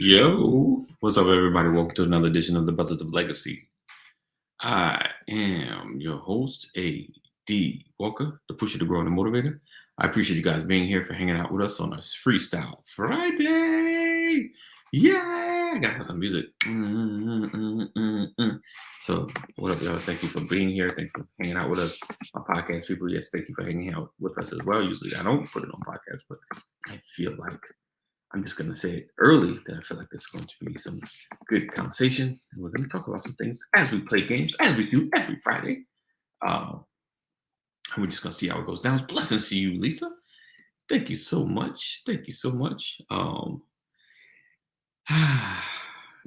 Yo, what's up, everybody? Welcome to another edition of the Brothers of Legacy. I am your host, A.D. Walker, the pusher, the grower, and the motivator. I appreciate you guys being here for hanging out with us on a Freestyle Friday. Yeah, I gotta have some music. So, what up, y'all? Thank you for being here. Thank you for hanging out with us. My podcast people, yes, thank you for hanging out with us as well. Usually, I don't put it on podcast, but I feel like I'm just going to say it early that I feel like there's going to be some good conversation. And we're going to talk about some things as we play games, as we do every Friday. And we're just going to see how it goes down. Blessings to you, Lisa. Thank you so much. Thank you so much. It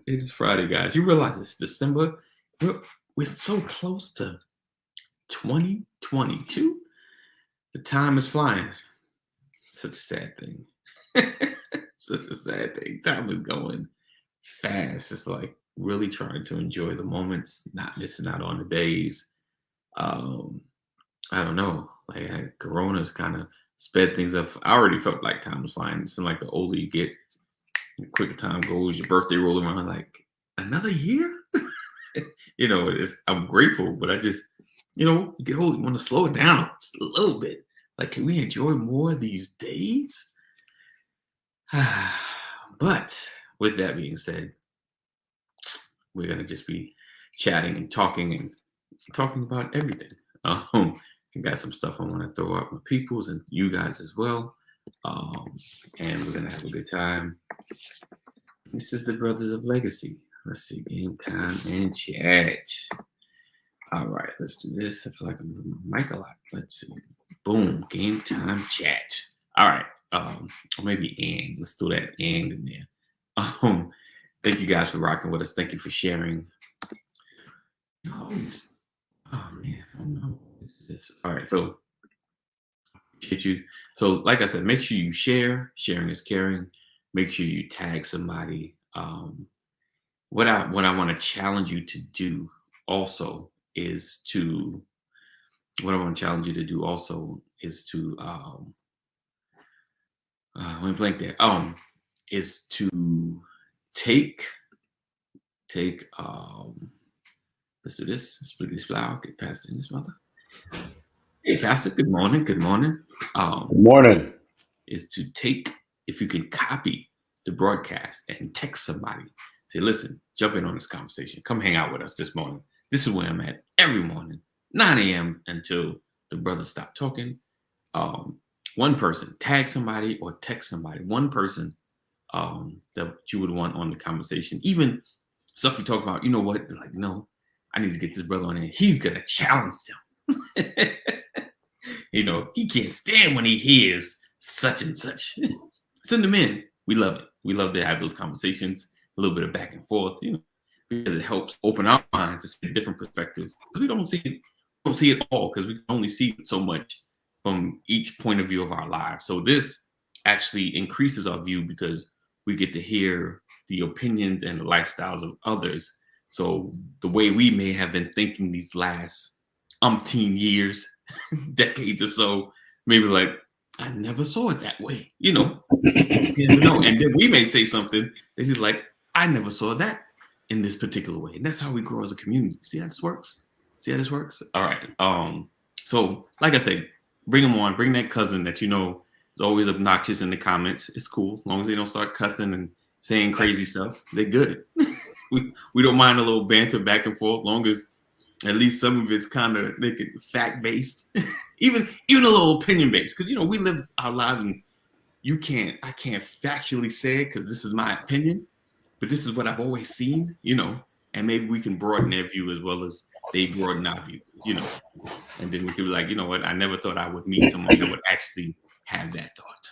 is Friday, guys. You realize it's December. We're so close to 2022. The time is flying. Such a sad thing. Such a sad thing. Time is going fast. It's like really trying to enjoy the moments, not missing out on the days. I don't know. Like Corona's kind of sped things up. I already felt like time was flying. It's like the older you get, the quicker time goes. Your birthday rolling around like another year. I'm grateful, but I just, you get old, you want to slow it down just a little bit. Like, can we enjoy more of these days? But with that being said, we're gonna just be chatting and talking about everything. I got some stuff I want to throw out with peoples and you guys as well. And we're gonna have a good time. This is the Brothers of Legacy. Let's see, game time and chat. All right, let's do this. I feel like I'm moving my mic a lot. Let's see. Boom, game time chat. All right. Or maybe and let's do that and in there. Thank you guys for rocking with us. Thank you for sharing. Oh man, I don't know what this. All right, so appreciate you. So, like I said, make sure you share. Sharing is caring. Make sure you tag somebody. What I want to challenge you to do also is to let me blank there. Is to take let's do this. Split this flower. Get past in this mother. Hey, Pastor. Good morning. Good morning. Good morning. Is to take, if you can copy the broadcast and text somebody. Say, listen, jump in on this conversation. Come hang out with us this morning. This is where I'm at every morning, 9 a.m. until the brothers stop talking. One person, tag somebody or text somebody. One person that you would want on the conversation. Even stuff we talk about, you know what? They're like, no, I need to get this brother on here. He's going to challenge them. He can't stand when he hears such and such. Send them in. We love it. We love to have those conversations, a little bit of back and forth, because it helps open our minds to see a different perspective. Because we don't see it all, because we can only see so much from each point of view of our lives. So this actually increases our view because we get to hear the opinions and the lifestyles of others. So the way we may have been thinking these last umpteen years, decades or so, maybe like, I never saw it that way, And then we may say something that is like, I never saw that in this particular way. And that's how we grow as a community. See how this works? All right. So like I said, bring them on. Bring that cousin that is always obnoxious in the comments. It's cool as long as they don't start cussing and saying crazy stuff. They're good. we don't mind a little banter back and forth, long as at least some of it's kind of fact based, even a little opinion based. Because we live our lives, and I can't factually say it because this is my opinion, but this is what I've always seen. And maybe we can broaden their view as well as they broaden our view. And then we could be like, you know what? I never thought I would meet someone that would actually have that thought.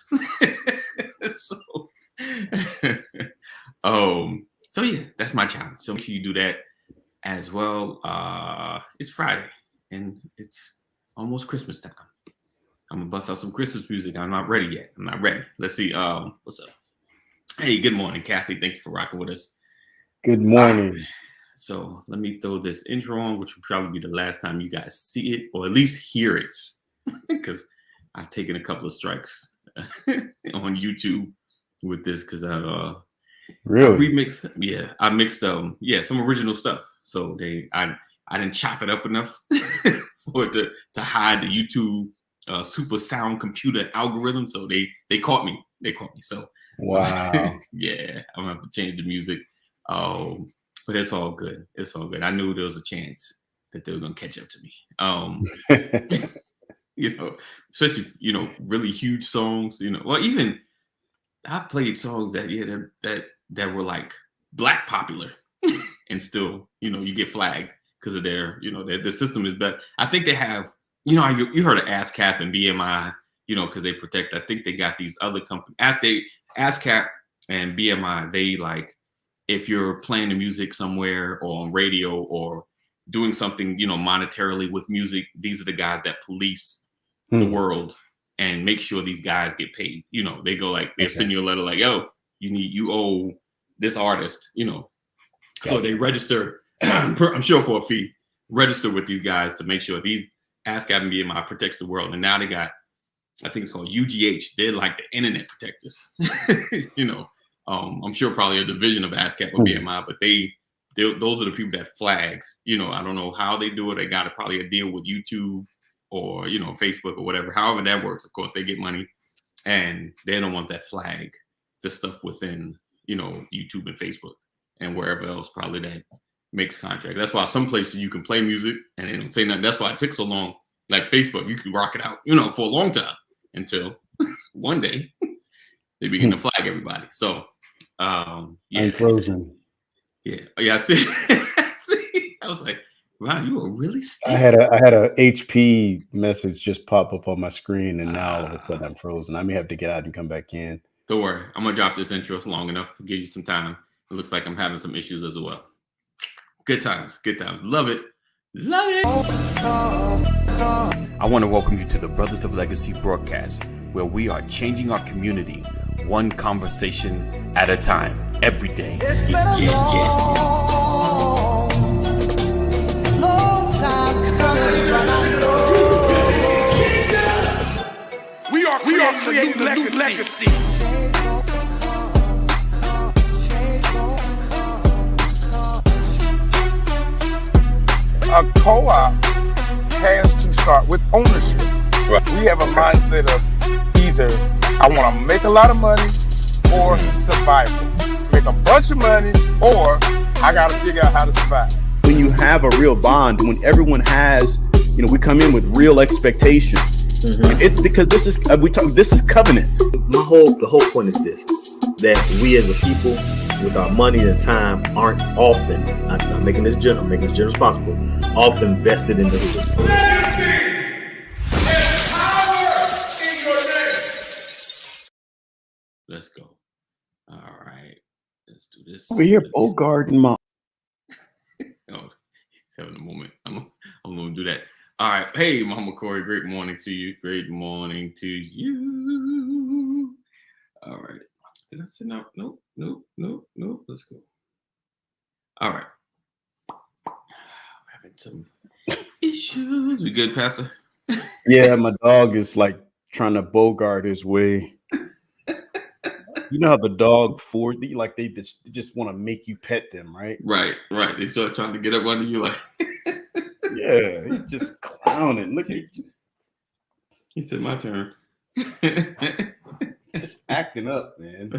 So yeah, that's my challenge. So make sure you do that as well. It's Friday and it's almost Christmas time. I'm gonna bust out some Christmas music. I'm not ready yet. I'm not ready. Let's see. What's up? Hey, good morning, Kathy. Thank you for rocking with us. Good morning. So let me throw this intro on, which will probably be the last time you guys see it or at least hear it, because I've taken a couple of strikes on YouTube with this because Really? I mixed some original stuff. So I didn't chop it up enough for it to hide the YouTube super sound computer algorithm. So they caught me. So Wow. yeah, I'm gonna have to change the music. But it's all good. I knew there was a chance that they were gonna catch up to me. Especially really huge songs. Well, even I played songs that were like black popular, and still you get flagged because of the system is better. I think they have you heard of ASCAP and BMI because they protect. I think they got these other companies. ASCAP and BMI, they like if you're playing the music somewhere or on radio or doing something monetarily with music, these are the guys that police the world and make sure these guys get paid. They go like they send you a letter like, yo, you owe this artist, Gotcha. So they register, I'm sure for a fee, register with these guys to make sure these ASCAP and BMI protects the world. And now they got, I think it's called UGH. They're like the internet protectors. I'm sure probably a division of ASCAP or BMI, but those are the people that flag. I don't know how they do it. They got probably a deal with YouTube or Facebook or whatever. However that works, of course, they get money, and they're the ones that flag the stuff within YouTube and Facebook and wherever else probably that makes contract. That's why some places you can play music and they don't say nothing. That's why it took so long. Like Facebook, you can rock it out, for a long time until one day they begin to flag everybody. So, I'm frozen. Yeah. I see. I was like, wow, you were really still. I had a HP message just pop up on my screen, and now all of a sudden I'm frozen. I may have to get out and come back in. Don't worry, I'm gonna drop this intro long enough, give you some time. It looks like I'm having some issues as well. Good times. Love it. I want to welcome you to the Brothers of Legacy broadcast, where we are changing our community one conversation at a time, every day. We are creating a new legacy. A co-op has to start with ownership. Right. We have a mindset of either I want to make a lot of money or survival. Make a bunch of money or I got to figure out how to survive. When you have a real bond, when everyone has, we come in with real expectations. It's because this is covenant. The whole point is this, that we as a people with our money and time aren't often, I'm making this general responsible, often vested in the hood. Let's go. All right. Let's do this. Over here, Bogart and Mom. Oh, he's having a moment. I'm going to do that. All right. Hey, Mama Corey, great morning to you. Great morning to you. All right. Did I say no? Nope. Let's go. All right. I'm having some issues. We good, Pastor? Yeah, my dog is like trying to Bogart his way. You know how the dog they just want to make you pet them, right? Right. They start trying to get up under you, like. Yeah, he just clowning. Look at you. He said, "My turn." Just acting up, man.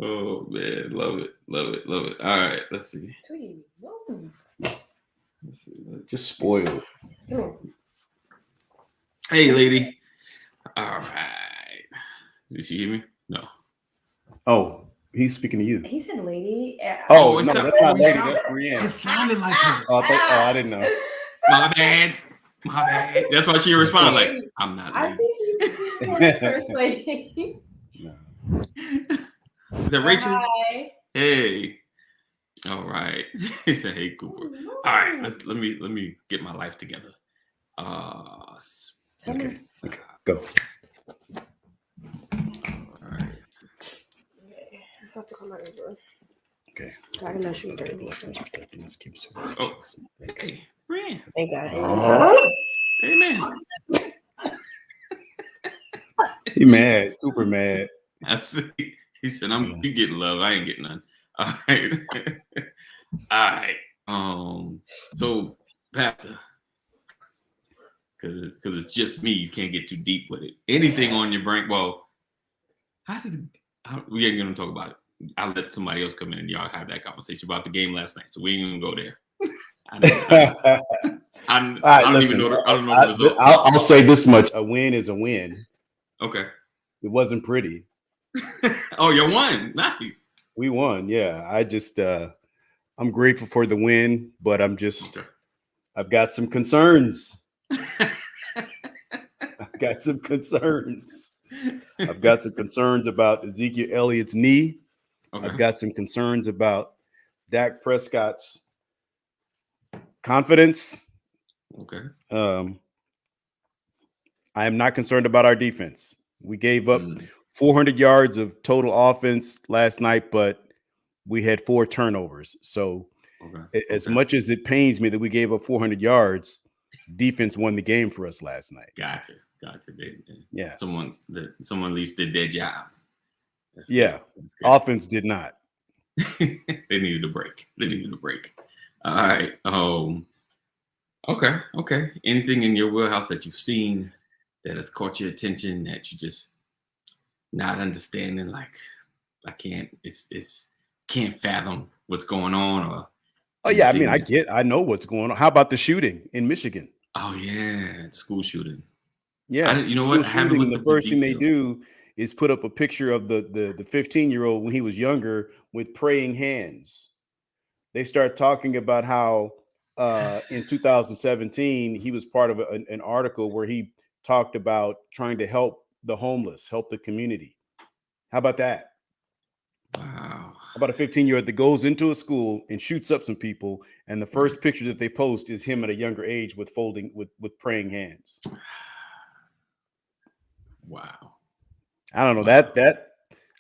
Oh man, love it. All right, let's see. Just spoiled. Hey, lady. All right. Did she hear me? No. Oh, he's speaking to you. He said lady. Oh, no, that's not lady. That's Brienne. It sounded like her. I didn't know. My bad. That's why she responded like, I'm not lady. I think he was first lady. No. Is that Rachel? Hi. Hey. All right. He said, hey, Cooper. All right. Let me get my life together. Okay. Go. Have to come over. Okay. I don't know she was dirty. Let's keep it. Oh, hey, Rand. Thank God. Hey, man. He mad. Super mad. I see. He said, you getting love. I ain't getting none. All right. All right. So Pastor, because it's just me, you can't get too deep with it. Anything on your brain? Well, we ain't gonna talk about it. I'll let somebody else come in and y'all have that conversation about the game last night. So we ain't gonna go there. I don't even know the result. I'll say this much: a win is a win. Okay. It wasn't pretty. Oh, you won. Nice. We won. Yeah. I'm grateful for the win, but I've got some concerns. I've got some concerns about Ezekiel Elliott's knee. Okay. I've got some concerns about Dak Prescott's confidence. Okay. I am not concerned about our defense. We gave up 400 yards of total offense last night, but we had 4 turnovers. So as much as it pains me that we gave up 400 yards, defense won the game for us last night. Gotcha. Yeah. Someone at least did their job. That's good. Offense did not. They needed a break. All right. Okay. Anything in your wheelhouse that you've seen that has caught your attention that you just not understanding? Like, I can't fathom what's going on. Or I mean, I know what's going on. How about the shooting in Michigan? Oh yeah, school shooting. Yeah, you know what? Shooting, the first thing they do is put up a picture of the 15-year-old when he was younger with praying hands. They start talking about how in 2017 he was part of an article where he talked about trying to help the homeless, help the community. How about that? Wow. How about a 15-year-old that goes into a school and shoots up some people, and the first picture that they post is him at a younger age with praying hands. Wow. I don't know that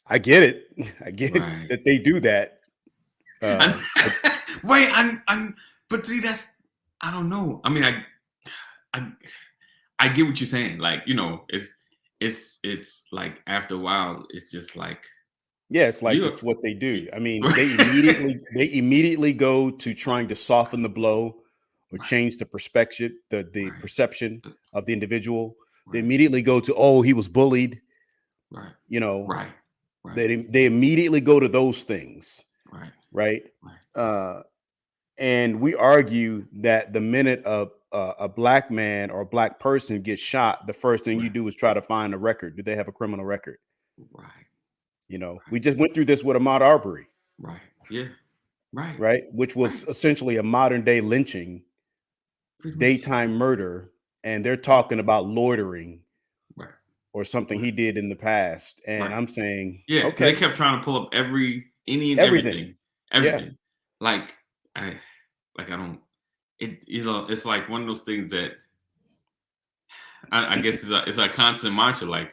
I get it. I get it that they do that. But see, I don't know. I mean, I get what you're saying. Like, it's like after a while, it's just like. Yeah, it's like it's what they do. I mean, they immediately go to trying to soften the blow or change the perspective, the perception of the individual. Right. They immediately go to, he was bullied. Right. Right. They immediately go to those things. Right. And we argue that the minute a black man or a black person gets shot, the first thing you do is try to find a record. Do they have a criminal record? Right. We just went through this with Ahmaud Arbery. Right. Yeah. Right. Right. Which was essentially a modern day lynching, daytime murder. And they're talking about loitering or something he did in the past. And I'm saying, they kept trying to pull up everything. Yeah. Like I don't, it's like one of those things that I guess it's a constant mantra. Like,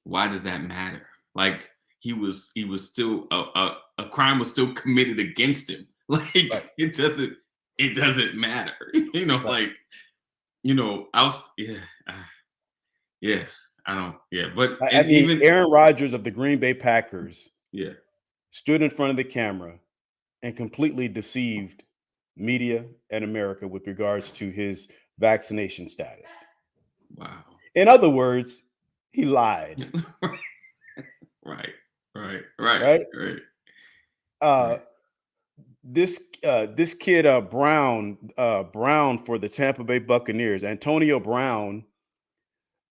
why does that matter? Like, he was still a crime was still committed against him. Like, it doesn't matter. But even Aaron Rodgers of the Green Bay Packers stood in front of the camera and completely deceived media and America with regards to his vaccination status. Wow. In other words, he lied. Right. This kid Brown for the Tampa Bay Buccaneers, Antonio Brown,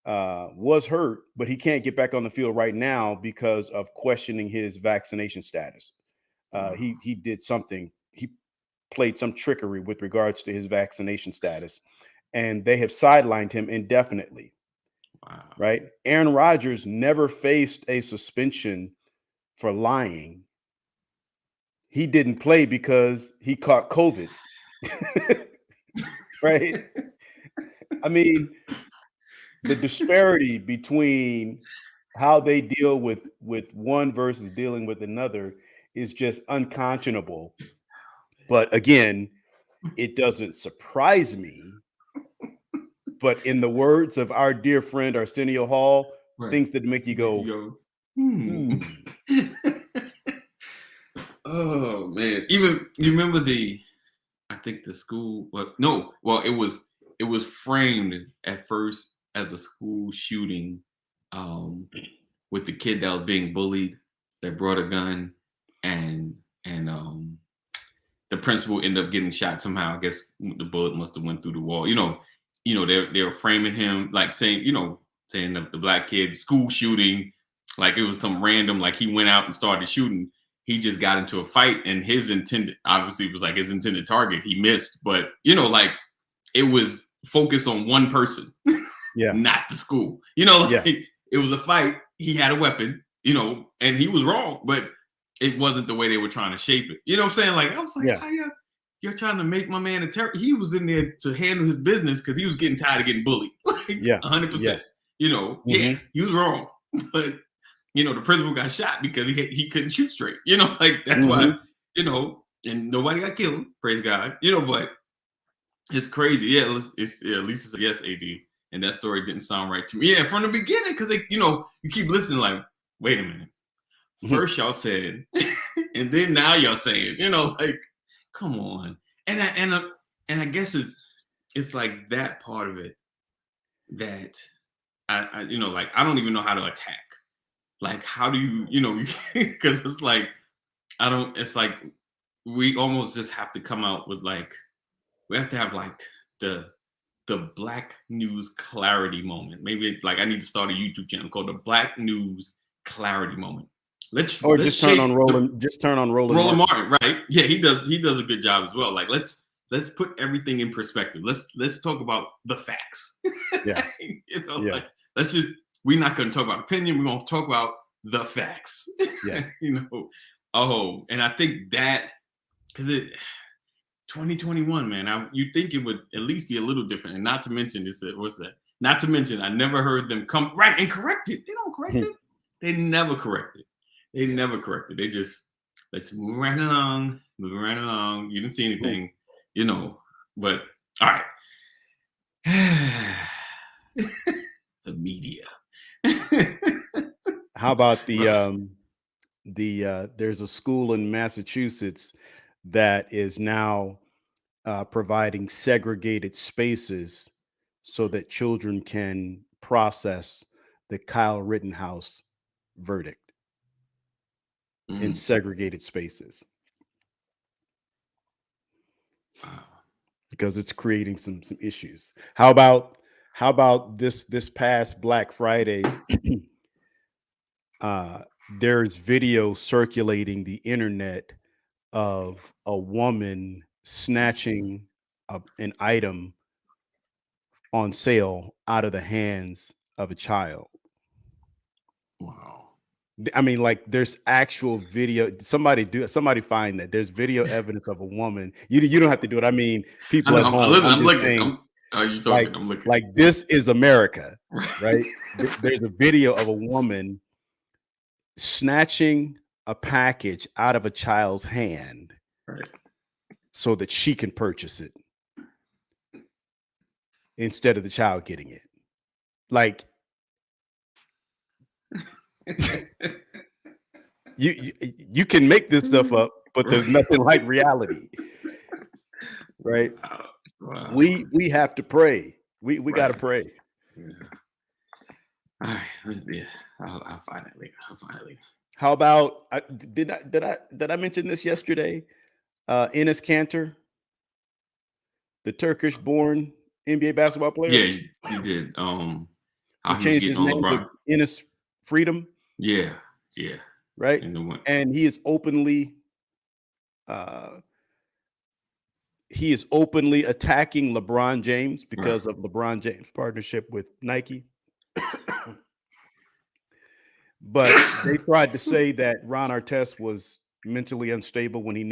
was hurt, but he can't get back on the field right now because of questioning his vaccination status. He did something. He played some trickery with regards to his vaccination status, and they have sidelined him indefinitely. Wow. Right. Aaron Rodgers never faced a suspension for lying. He didn't play because he caught COVID. Right. I mean, the disparity between how they deal with one versus dealing with another is just unconscionable. But again, it doesn't surprise me. But in the words of our dear friend Arsenio Hall, things that make you go, Oh man, even you remember I think the school. It was framed at first as a school shooting, with the kid that was being bullied that brought a gun, and the principal ended up getting shot somehow. I guess the bullet must have went through the wall. They were framing him like saying the black kid school shooting, like it was some random, like he went out and started shooting. He just got into a fight, and his intended target. He missed, but like it was focused on one person, not the school. It was a fight. He had a weapon, and he was wrong, but it wasn't the way they were trying to shape it. You know what I'm saying? Like I was like, how you're trying to make my man a terrorist? He was in there to handle his business because he was getting tired of getting bullied. 100%. Yeah, he was wrong, but. The principal got shot because he couldn't shoot straight. That's why, and nobody got killed, praise God. But it's crazy. Yeah, Lisa said, yes, AD. And that story didn't sound right to me. Yeah, from the beginning, because you keep listening like, wait a minute. First y'all said, and then now y'all saying, like, come on. And I guess it's like that part of it that I don't even know how to attack. Like, how do you, because it's like, it's like, we almost just have to come out with we have to have the Black News Clarity moment. Maybe I need to start a YouTube channel called the Black News Clarity Moment. Let's turn on Roland Martin, right? Yeah, he does a good job as well. Like, let's put everything in perspective. Let's talk about the facts. Yeah. We're not going to talk about opinion. We're going to talk about the facts. Yeah. And I think that because 2021, man, you think it would at least be a little different. And not to mention Not to mention, I never heard them come right and correct it. They don't correct it. They never correct it. They just let's move right along. You didn't see anything, But all right. The media. How about there's a school in Massachusetts that is now providing segregated spaces so that children can process the Kyle Rittenhouse verdict in segregated spaces. Wow. Because it's creating some issues. How about this past Black Friday? There's video circulating the internet of a woman snatching an item on sale out of the hands of a child. Wow. I mean, there's actual video. Somebody find that. There's video evidence of a woman. You don't have to do it. I mean, people at home. I'm looking. Are you talking? I'm looking. Like, this is America, right? There's a video of a woman snatching a package out of a child's hand, right, so that she can purchase it instead of the child getting it. Like, you can make this stuff up, but there's nothing like reality, right? Wow. We have to pray. We got to pray. Yeah. All right, I'll find it later. How about did I mention this yesterday? Enes Kanter, the Turkish-born NBA basketball player. Yeah, he did. He changed his name to Enes Freedom. Yeah. Right, and he is openly attacking LeBron James because of LeBron James' partnership with Nike. But they tried to say that Ron Artest was mentally unstable when he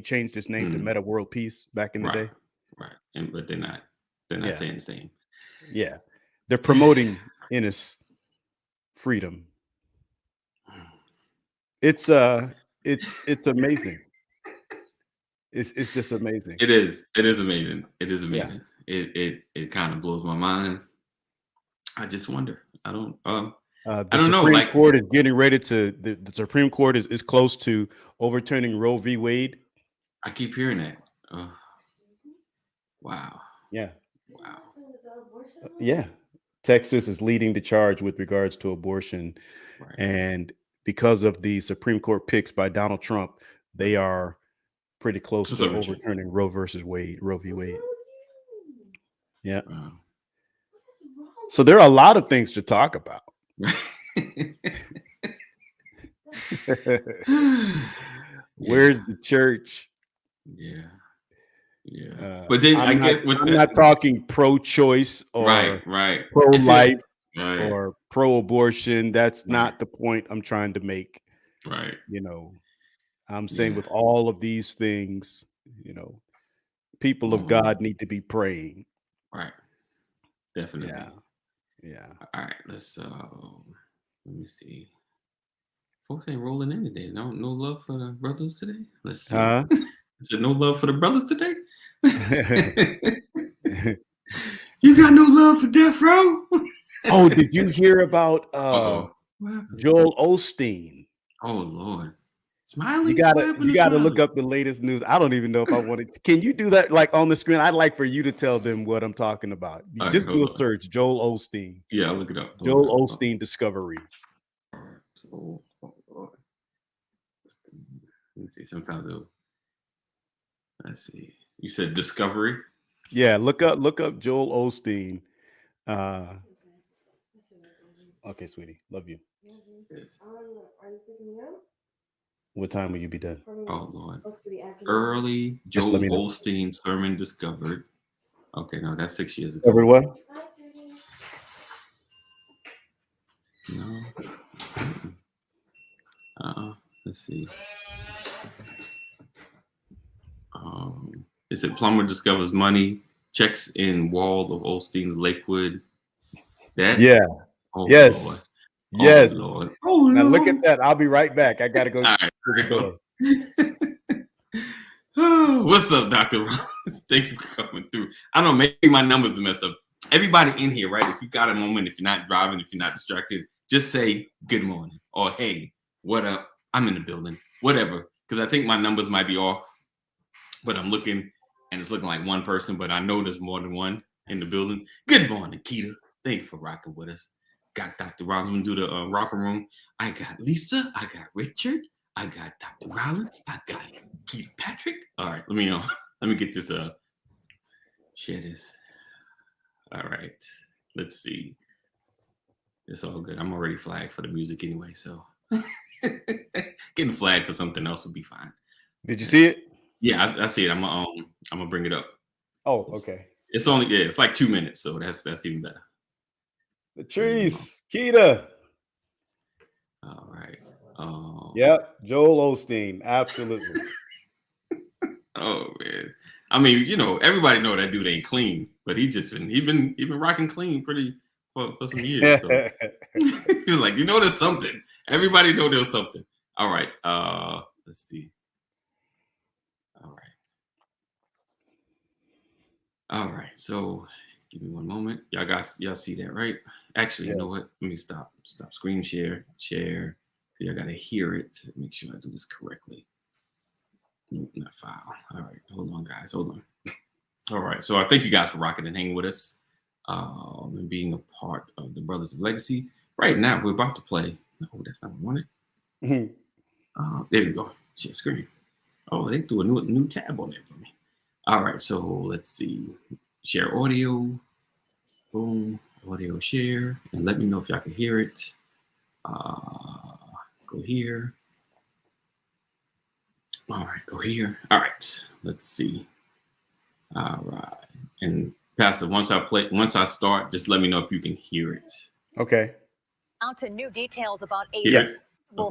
changed his name to Meta World Peace back in the day. Right, but they're not saying the same. Yeah, they're promoting Enes Freedom. It's amazing. It's just amazing. It is amazing. Yeah. It kind of blows my mind. I just wonder. I don't I The don't know. Supreme Like, Court is getting ready to. The Supreme Court is close to overturning Roe v. Wade. I keep hearing that. Wow. Yeah. Wow. Yeah. Texas is leading the charge with regards to abortion. Right. And because of the Supreme Court picks by Donald Trump, they are pretty close What's to up, Richard? overturning Roe v. Wade. Yeah. Wow. So there are a lot of things to talk about. Where's the church? Yeah. Yeah. But then I'm I guess I'm not talking pro-choice or right. pro-life Right. or pro-abortion. That's not the point I'm trying to make. Right. You know, I'm saying with all of these things, you know, people of God need to be praying. Right. Definitely. Yeah. All right. Let me see. Folks ain't rolling in today. No love for the brothers today. Let's see. Is there no love for the brothers today? You got no love for Death Row? Oh, did you hear about Joel Osteen? Oh Lord. Smiley. You gotta look up the latest news. I don't even know if I want to. Can you do that like on the screen? I'd like for you to tell them what I'm talking about. You just do a search, Joel Osteen. Yeah, I'll look it up. Joel Osteen discovery. Oh, Lord. Let me see. Sometimes let's see. You said discovery? Yeah, look up Joel Osteen. Okay, sweetie. Love you. Yes. Are you picking me up? What time will you be done? Oh Lord. Early Joel Osteen sermon discovered. Okay, no, that's 6 years ago. Discovered what? No. Let's see. It said plumber discovers money, checks in wall of Osteen's Lakewood. That? Yeah. Oh, yes. Lord. Yes. Oh, Lord. Oh, now Lord. look at that. I'll be right back. I gotta go. All right. Oh, what's up, Dr. Rollins? Thank you for coming through. I don't know, maybe my numbers are messed up. Everybody in here, right? If you got a moment, if you're not driving, if you're not distracted, just say good morning or hey, what up? I'm in the building, whatever. Because I think my numbers might be off, but I'm looking and it's looking like one person, but I know there's more than one in the building. Good morning, Keita. Thank you for rocking with us. Got Dr. Rollins do the rocker room. I got Lisa. I got Richard. I got Dr. Rollins. I got Keita Patrick. All right, let me get this share this. All right, let's see. It's all good. I'm already flagged for the music anyway, so getting flagged for something else would be fine. Did you see it? Yeah, I see it. I'm gonna bring it up. Oh, okay. It's only it's like 2 minutes, so that's even better. Latrice, Keita. All right. Yep, Joel Osteen, absolutely. Oh man, I mean, you know, everybody know that dude ain't clean, but he been rocking clean pretty for some years. So. He was like, you know, there's something. Everybody know there's something. All right. Let's see. All right. So give me one moment. Y'all see that, right? Actually, you know what? Let me stop screen share. Y'all gotta hear it. Make sure I do this correctly. Nope, not file. All right. Hold on, guys. Hold on. All right. So I thank you guys for rocking and hanging with us. And being a part of the Brothers of Legacy. Right now, we're about to play. No, that's not what I wanted. There we go. Share screen. Oh, they threw a new tab on there for me. All right, so let's see. Share audio. Boom. Audio share. And let me know if y'all can hear it. Go here. All right, go here. All right, let's see. All right. And Pastor, once I start, just let me know if you can hear it. Okay. Out to new details about a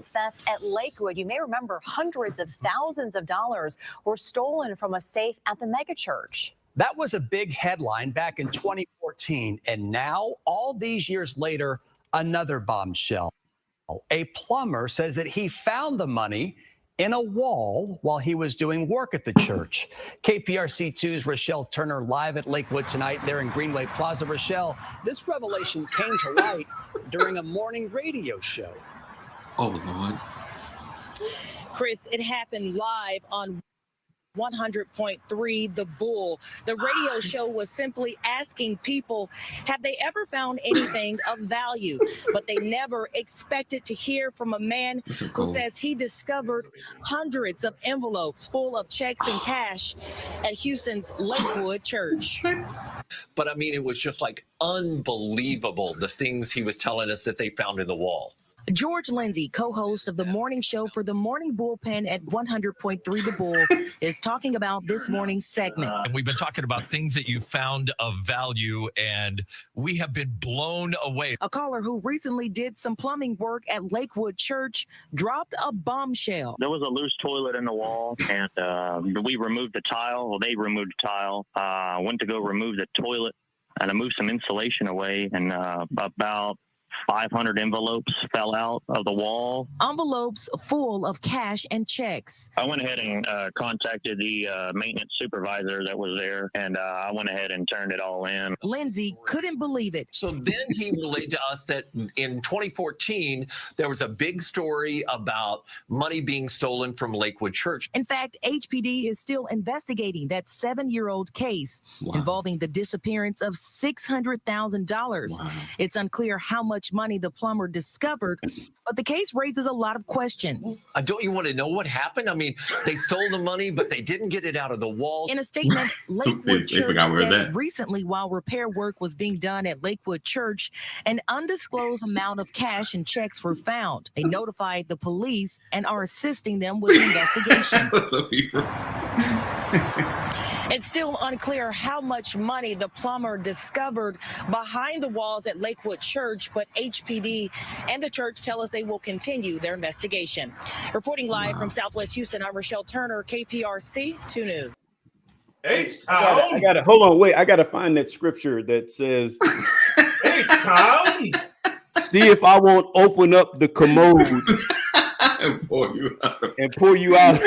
theft at Lakewood. You may remember hundreds of thousands of dollars were stolen from a safe at the megachurch. That was a big headline back in 2014. And now, all these years later, another bombshell. A plumber says that he found the money in a wall while he was doing work at the church. KPRC2's Rochelle Turner live at Lakewood tonight. They're in Greenway Plaza. Rochelle, this revelation came to light during a morning radio show. Oh, Lord. Chris, it happened live on 100.3 The Bull. The radio show was simply asking people, have they ever found anything of value? But they never expected to hear from a man who says he discovered hundreds of envelopes full of checks and cash at Houston's Lakewood Church. But I mean, it was just like unbelievable, the things he was telling us that they found in the wall. George Lindsay, co-host of the morning show for the Morning Bullpen at 100.3 The Bull, is talking about this morning's segment. And we've been talking about things that you found of value, and we have been blown away. A caller who recently did some plumbing work at Lakewood Church dropped a bombshell. There was a loose toilet in the wall, and we removed the tile. Well, they removed the tile. Went to go remove the toilet, and I moved some insulation away, and about 500 envelopes fell out of the wall. Envelopes full of cash and checks. I went ahead and contacted the maintenance supervisor that was there, and I went ahead and turned it all in. Lindsay couldn't believe it. So then he relayed to us that in 2014, there was a big story about money being stolen from Lakewood Church. In fact, HPD is still investigating that 7-year-old case involving the disappearance of $600,000. Wow. It's unclear how much money the plumber discovered, but the case raises a lot of questions. Don't you want to know what happened? I mean, they stole the money, but they didn't get it out of the wall. In a statement, Lakewood Church said recently, while repair work was being done at Lakewood Church, an undisclosed amount of cash and checks were found. They notified the police and are assisting them with the investigation. It's still unclear how much money the plumber discovered behind the walls at Lakewood Church, but HPD and the church tell us they will continue their investigation. Reporting live from Southwest Houston, I'm Rochelle Turner, KPRC 2 News. I got to hold on. Wait, I got to find that scripture that says, see if I won't open up the commode and pour you out.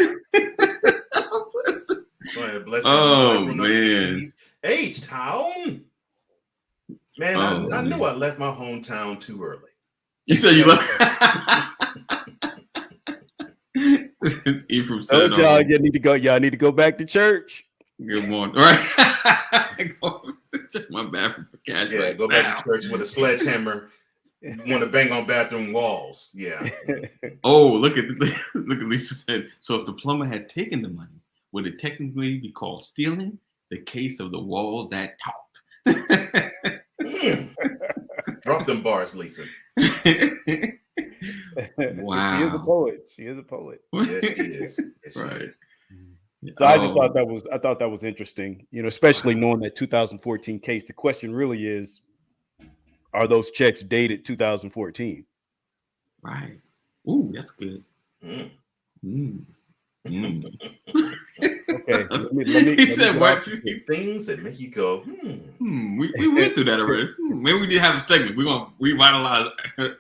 Oh, man. H-Town. Man, I knew I left my hometown too early. You said you left? Ephraim said, y'all need to go. Y'all need to go back to church. Good morning. All right. Check my bathroom for cash. Yeah, go back to church with a sledgehammer. You want to bang on bathroom walls. Yeah. Oh, look at Lisa said. So if the plumber had taken the money, would it technically be called stealing? The case of the walls that talked. Drop them bars, Lisa. Wow. She is a poet. She is a poet. Yes, she is. Yes, she right. is. So I just thought that was interesting, especially knowing that 2014 case. The question really is, are those checks dated 2014? Right. Ooh, that's good. Okay. He said, "What things that make you go, We went through that already. Maybe we did have a segment. We're gonna revitalize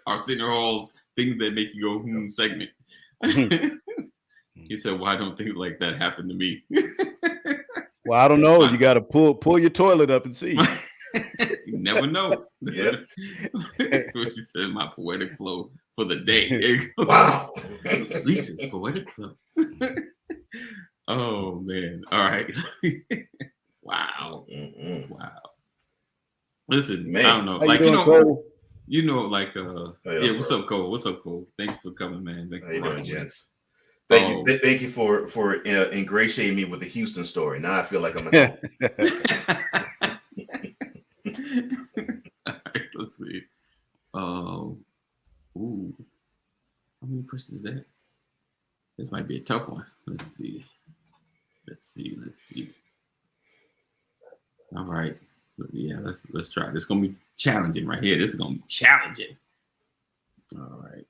our Senior Hall's things that make you go segment." He said, "Why don't things like that happen to me?" Well, I don't know. You got to pull your toilet up and see. You never know. Yeah. She said, "My poetic flow for the day." Wow. Lisa's poetic flow. Oh man! All right. Wow. Wow. Listen, man. I don't know. Like Cole? Yeah. What's up, Cole? What's up, Cole? Thank you for coming, man. How you doing, gents? Thank you for ingratiating me with the Houston story. Now I feel like I'm at home. All right, let's see. Ooh. How many questions is that? This might be a tough one. Let's see. All right. Yeah, let's try. This is gonna be challenging right here. This is gonna be challenging. All right.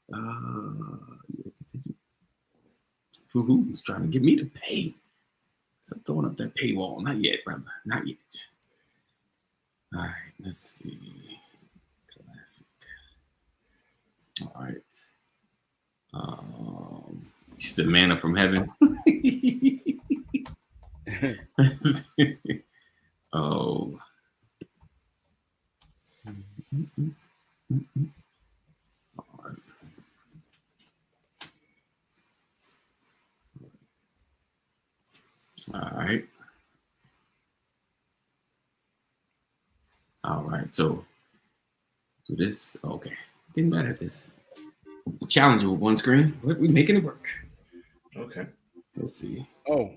Who's trying to get me to pay? Stop throwing up that paywall. Not yet, brother. Not yet. All right. Let's see. Classic. All right. She's the manna from heaven. Oh. All right. All right. So do this. Okay. Getting better at this. The challenge with one screen, but we're making it work. Okay. Let's see. Oh.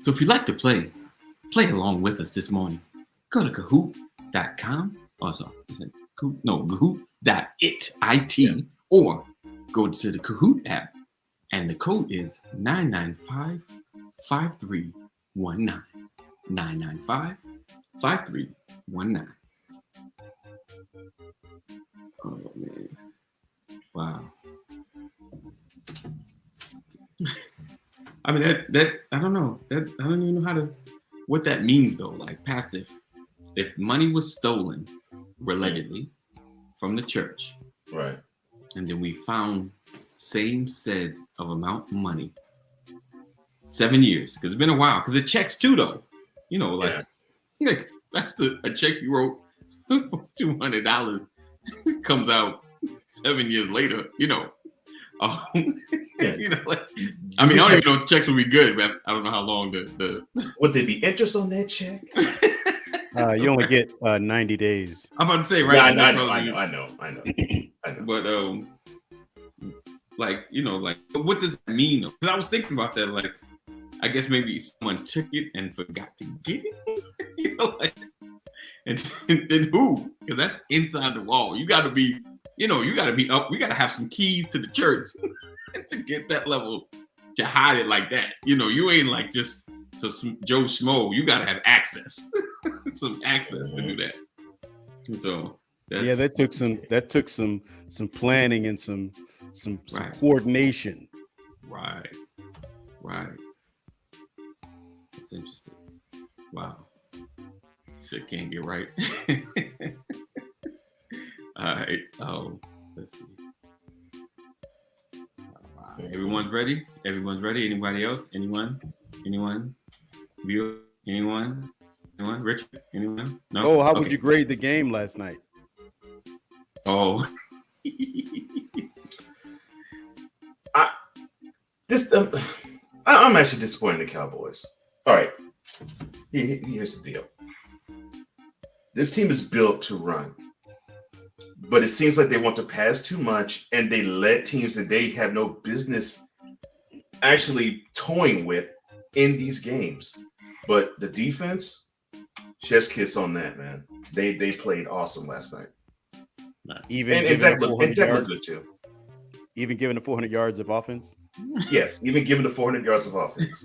So if you'd like to play along with us this morning, go to Kahoot.com. Oh, sorry. Is it Kahoot? No, Kahoot.it, I-T, or go to the Kahoot app, and the code is 995-5319. 995-5319. Oh, man. Wow. I mean, that I don't know. I don't even know what that means though. Like, Pastor, if money was stolen, allegedly, from the church, right, and then we found same set of amount of money, 7 years, because it's been a while. Because it checks too, though. You know, like that's a check you wrote for $200 comes out 7 years later. You know. You know, like, I mean, I don't even know if checks would be good, but I don't know how long the would there be interest on that check? You only get 90 days. I'm about to say, right? Yeah, I know. But like, you know, like, what does that mean? Because I was thinking about that, like, I guess maybe someone took it and forgot to get it. You know, like, and then who? Because that's inside the wall. You got to be. You know, you got to be up. We got to have some keys to the church to get that level, to hide it like that. You know, you ain't like just Joe Schmo. You got to have access, some access to do that. So that took some planning and some coordination. Right. That's interesting. Wow. Shit can't get right. All right. Oh, let's see. Everyone's ready? Everyone's ready? Anybody else? Anyone? View? Anyone? Richard? Anyone? No? Oh, how would you grade the game last night? Oh. I'm actually disappointed in the Cowboys. All right. Here's the deal. This team is built to run. But it seems like they want to pass too much, and they let teams that they have no business actually toying with in these games. But the defense, chef's kiss on that, man. They played awesome last night. And Dak looked good too. Even given the 400 yards of offense? Yes, even given the 400 yards of offense.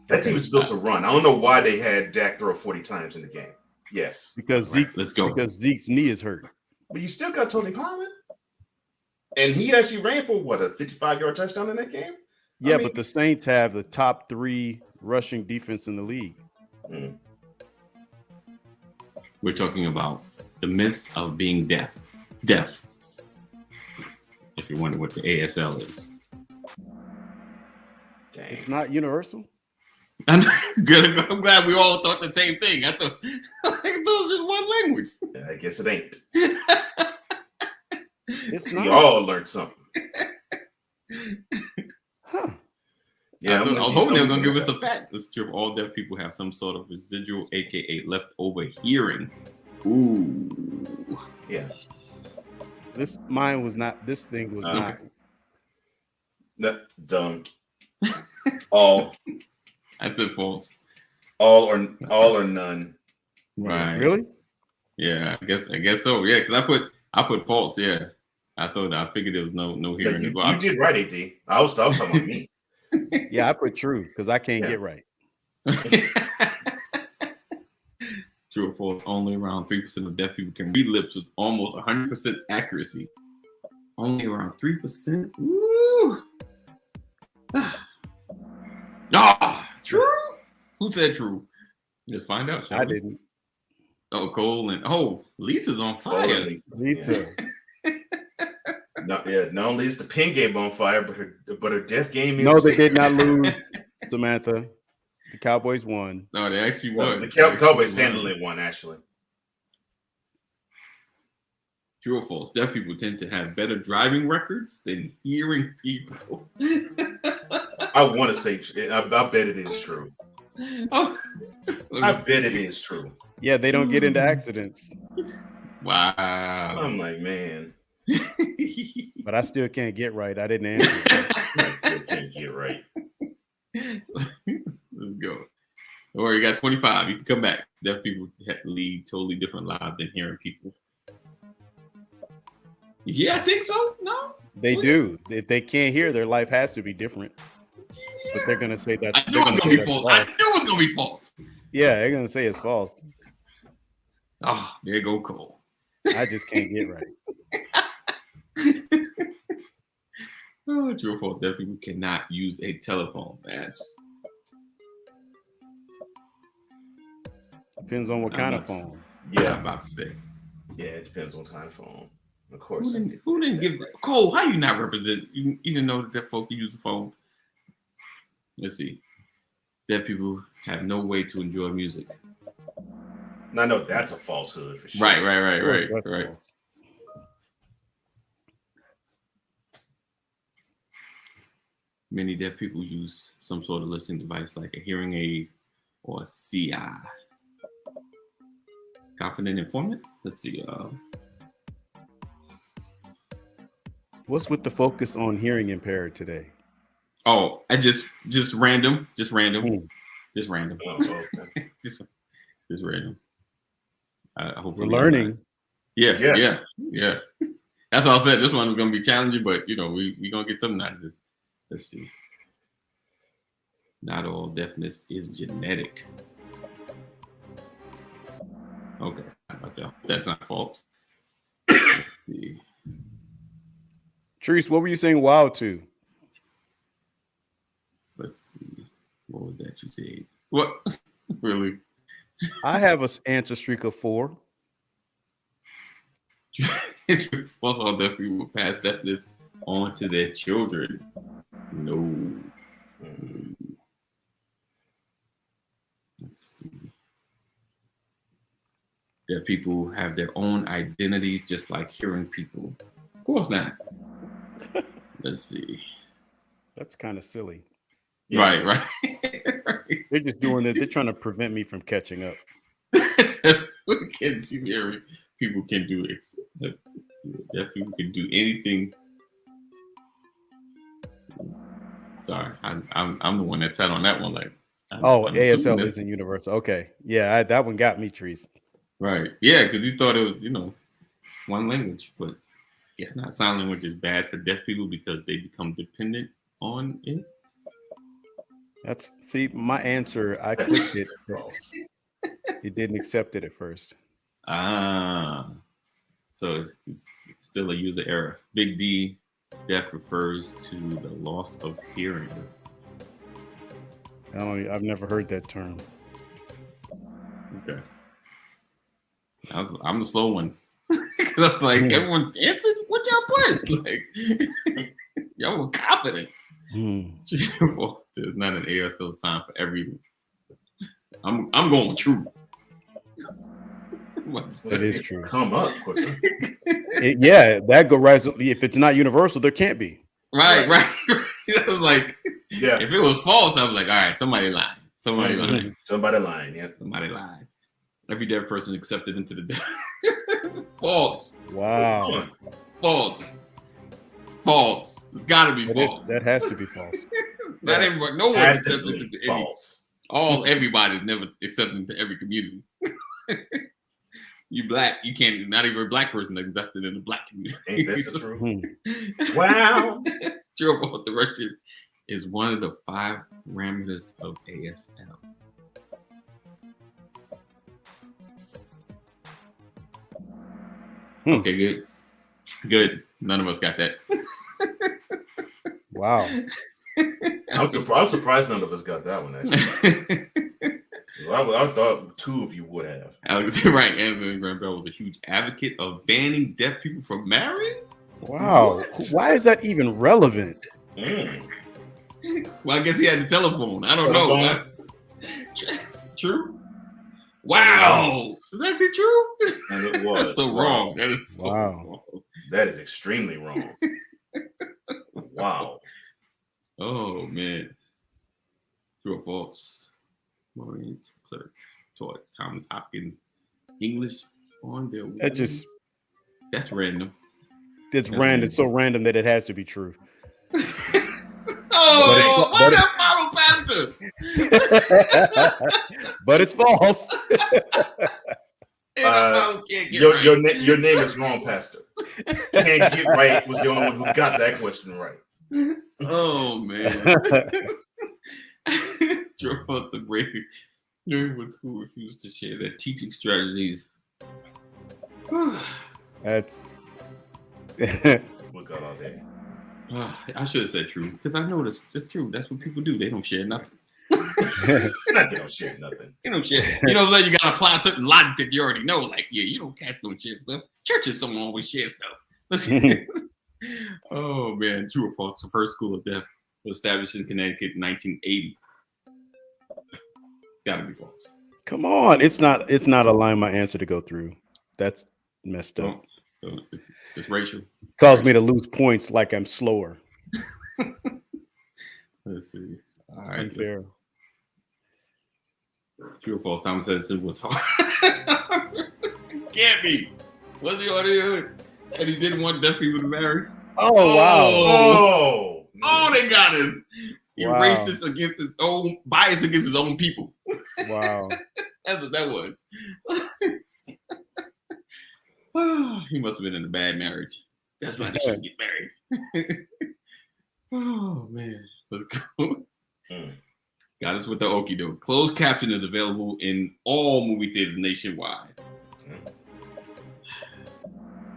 That team is built to run. I don't know why they had Dak throw 40 times in the game. Yes. Because Zeke's knee is hurt. But you still got Tony Pollard. And he actually ran for a 55-yard touchdown in that game? Yeah, but the Saints have the top 3 rushing defense in the league. We're talking about the midst of being deaf. If you wonder what the ASL is. Dang. It's not universal? I'm glad we all thought the same thing. I thought it was just one language. Yeah, I guess it ain't. It's not. We all learned something. Huh. Yeah, I was hoping they were going to give us a fact. Let's true. All deaf people have some sort of residual, aka leftover hearing. Ooh. Yeah. This thing was not. Dumb. All. I said false. All or none. Right. Really? Yeah, I guess so. Yeah, because I put false. Yeah, I figured there was no hearing. You did right, AD. I was talking about me. Yeah, I put true because I can't get right. True or false? Only around 3% of deaf people can read lips with almost 100% accuracy. Only around 3%. Woo! True. Who said true? Let's find out. I didn't. Oh, Cole and Lisa's on fire. Lisa. Not only is the pen game on fire, but her deaf game is. No, they did not lose, Samantha. The Cowboys won. No, they actually won. The Cowboys handily won, actually. True or false? Deaf people tend to have better driving records than hearing people. I want to say, I bet it is true. Oh, I bet it is true. Yeah, they don't get into accidents. Wow. I'm like, man. But I still can't get right. I didn't answer. I still can't get right. Let's go. Or you got 25. You can come back. Deaf people lead totally different lives than hearing people. Yeah, I think so. No, they do. If they can't hear, their life has to be different. But they're gonna say that. I knew it was gonna be false. I knew it was gonna be false. Yeah, they're gonna say it's false. Oh, there you go, Cole. I just can't get right. Oh, true or false? Deaf people cannot use a telephone. That's depends on what kind of phone. Yeah, I'm about to say. Yeah, it depends on kind of phone. Of course. Who didn't give that? Cole, how you not represent? You didn't know that deaf folk can use the phone. Let's see. Deaf people have no way to enjoy music. I know that's a falsehood for sure. Right. Many deaf people use some sort of listening device like a hearing aid or a CI. Confident informant? Let's see. What's with the focus on hearing impaired today? Oh, I just random. Hmm. Just random. Oh, okay. just random. Hopefully We're learning. Yeah. That's all I said. This one was gonna be challenging, but we gonna get something out of this. Let's see. Not all deafness is genetic. Okay, that's not false. Let's see. Treese, what were you saying wow to? Let's see. What was that you said? What? Really? I have an answer streak of 4. It's false. All deaf people will pass deafness on to their children. No. Let's see. Deaf people have their own identities, just like hearing people. Of course not. Let's see. That's kind of silly. Yeah. Right. They're just doing it. They're trying to prevent me from catching up. People can do it. Deaf people can do anything. Sorry, I'm the one that sat on that one. Like, ASL isn't universal. Okay, yeah, that one got me, Trees. Right, yeah, because you thought it was one language, but guess not. Sign language is bad for deaf people because they become dependent on it. My answer. I clicked it. It didn't accept it at first. So it's still a user error. Big D, deaf refers to the loss of hearing. I've never heard that term. Okay. I'm the slow one. Because I was like, everyone answered what y'all put. Like, y'all were confident. There's not an ASL sign for everything. I'm going true. That is true. Come up quicker. That go right. If it's not universal, there can't be. Right. I was like, if it was false, I was like, all right, somebody lied. Somebody lying. Yeah. Somebody lied. Every deaf person accepted into the deaf. False. Wow. False. It's gotta be false. That has to be false. Not everybody. No one's accepted into false. Everybody's never accepted into every community. You black, you can't. Not even a black person is accepted in the black community. Ain't that true? Wow. True or false? Direction is one of the 5 parameters of ASL. Okay, good. None of us got that. Wow. I'm surprised none of us got that one, actually. I thought 2 of you would have. Alex, right. Anthony Graham Bell was a huge advocate of banning deaf people from marrying. Wow. Why is that even relevant? Well, I guess he had the telephone. I don't know. True. Wow. Is that true? And it was. That's so wrong. That is so wrong. That is extremely wrong. Wow. Oh, man. True or false? Maureen Clerk taught Thomas Hopkins English on their way. That's random. It's random. It's so random that it has to be true. Oh, why that follow pastor? But it's false. Your name is wrong, Pastor. Can't get right was the only one who got that question right. Oh man. Drove the Brady. When school refused to share their teaching strategies. That's what got all day. I should have said true because I know that's true. That's what people do. They don't share nothing. They don't share nothing. You don't share. You know, you gotta apply certain logic that you already know. Like, yeah, you don't catch no share stuff. Churches don't always share stuff. Oh man, true or false? The first school of deaf was established in Connecticut in 1980. It's gotta be false. Come on, it's not allowing my answer to go through. That's messed up. It's racial. Caused me to lose points like I'm slower. Let's see. All right. Unfair. True or false? Thomas Edison was hard. Can't be. Was he already hood? And he didn't want deaf people to marry. Oh wow. Oh, they got us. He racist against his own bias against his own people. Wow. That's what that was. He must have been in a bad marriage. That's why they shouldn't get married. Oh man. Let's go. Got us with the okie doke. Closed caption is available in all movie theaters nationwide.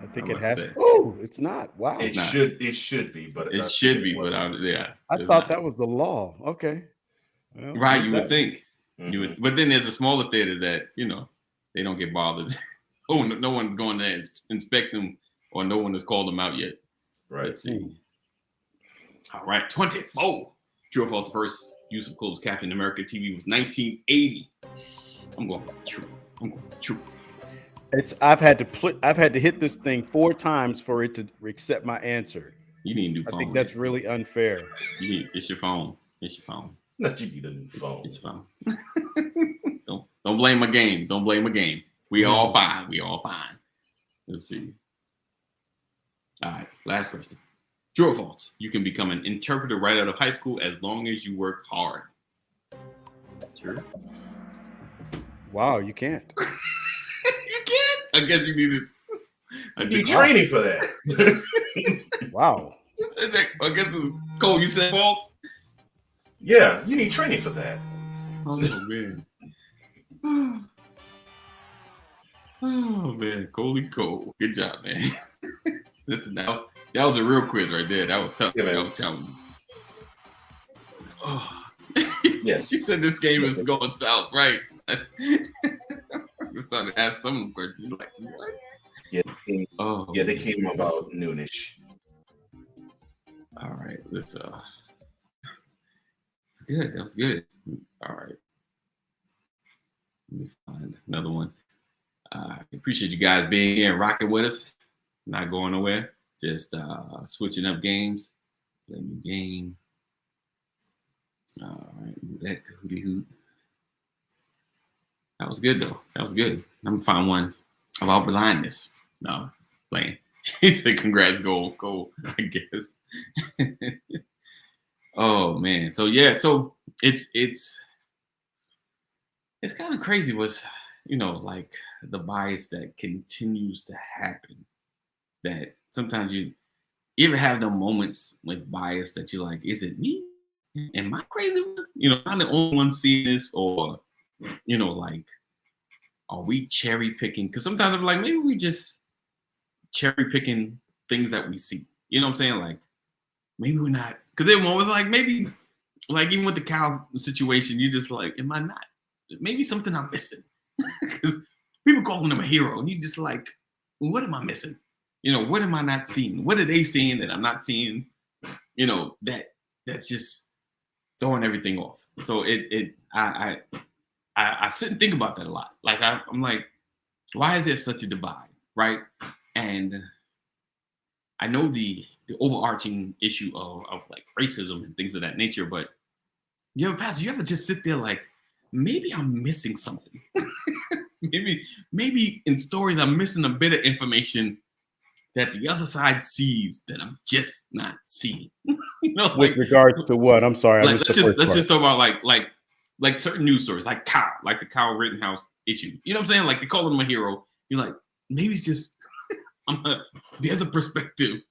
I think it has. Oh, it's not. Wow. It should be, but it should be, but I thought that was the law. Okay. Well, right, you would think. You would, but then there's the smaller theaters that they don't get bothered. Oh, no one's going to inspect them, or no one has called them out yet. Right. Let's see. All right, 24. True or false? The first use of closed caption in American TV was 1980. I'm going true. I've had to hit this thing 4 times for it to accept my answer. You need a new phone. I think that's really unfair. It's your phone. Not you need a new phone. It's your phone. Don't blame a game. We all fine. Let's see. All right, last question. True or false? You can become an interpreter right out of high school as long as you work hard. True. Wow, you can't. You can't? I guess you need training for that. Wow. You said that. I guess it was Cole. You said false? Yeah, you need training for that. Oh, man. Oh, man. Coley Cole. Good job, man. Listen, that was a real quiz right there. That was tough. Yeah, that was challenging. Oh. Yes. She said this game is going south, right? I started to ask some questions like, what? Yeah. They came about noonish. All right. It's good. That was good. All right. Let me find another one. I appreciate you guys being here and rocking with us. Not going nowhere. Just switching up games. Play new game. All right. That hootie hoot. That was good though. That was good. I'm gonna find one about blindness. No, playing. He said, "Congrats, go." I guess. Oh man. So yeah. So it's kind of crazy. What's like the bias that continues to happen. That sometimes you ever have the moments with bias that you're like, is it me? Am I crazy? I'm the only one seeing this, or like, are we cherry picking? Because sometimes I'm like, maybe we just cherry picking things that we see. You know what I'm saying? Like, maybe we're not. Because everyone was like, maybe, like even with the cow situation, you just like, am I not? Maybe something I'm missing. Because people calling him a hero, and you just like, what am I missing? You know, what am I not seeing? What are they seeing that I'm not seeing? You know, that's just throwing everything off. So I sit and think about that a lot. Like I'm like, why is there such a divide, right? And I know the overarching issue of like racism and things of that nature, but you ever, Pastor, you ever just sit there like, maybe I'm missing something. maybe in stories I'm missing a bit of information that the other side sees that I'm just not seeing. You know, with regards to what? I'm sorry, I like, missed the first let's part. just talk about like certain news stories, like the Kyle Rittenhouse issue. You know what I'm saying? Like they call him a hero. You're like, maybe it's just there's a perspective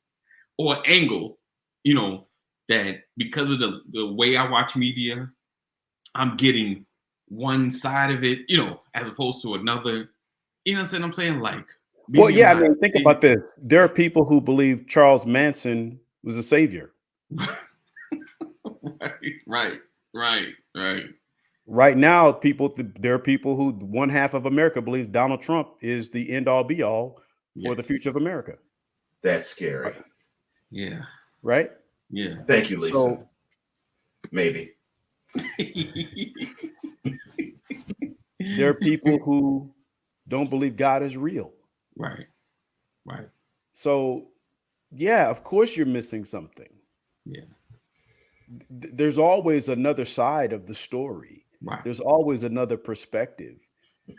or angle, you know, that because of the way I watch media, I'm getting one side of it, you know, as opposed to another. You know what I'm saying? Like, Well, yeah, I mean, think about this. There are people who believe Charles Manson was a savior. Right. Right now, there are people who one half of America believes Donald Trump is the end all be all for the future of America. That's scary. Right. Yeah. Right? Yeah. Thank you, Lisa. So, maybe. There are people who don't believe God is real. Right. So, yeah, of course you're missing something. Yeah. There's always another side of the story. Right. There's always another perspective,